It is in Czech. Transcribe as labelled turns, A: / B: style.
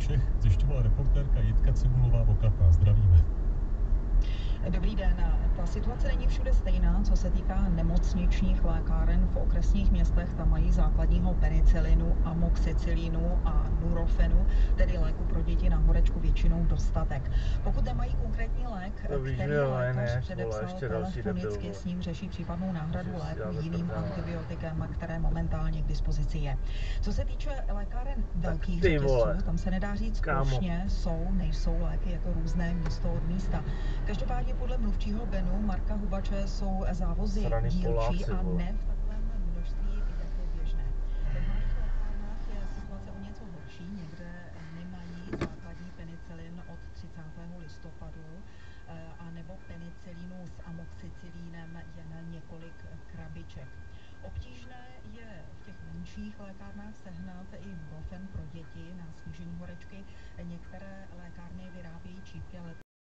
A: všech zjišťovala reportérka Jitka Cibulová-Okatná. Zdravíme.
B: Dobrý den. Ta situace není všude stejná, co se týká nemocničních lékáren v okresních městech. Tam mají základního penicilinu, amoxicilinu a nurofenu, tedy léku pro děti na horečku, většinou dostatek. Pokud nemají konkrétní lék, který lékař předepsal telefonicky, s ním řeší případnou náhradu léku jiným antibiotikem, které momentálně k dispozici je. Co se týče lékáren velkých řetězců, tam se nedá říct plošně, jsou, nejsou léky, je to různé místo od místa. Každopádně podle mluvčího Benu Marka Hubače jsou závozy dílčí a ne v takovém množství jako běžné. V malých lékárnách je situace o něco horší, někde nemají základní penicilin od 30. listopadu a nebo penicilinu s amoxicilínem jen několik krabiček. Obtížné je v těch menších lékárnách sehnat i nurofen pro děti na snížení horečky. Některé lékárny vyrábějí čípky, ale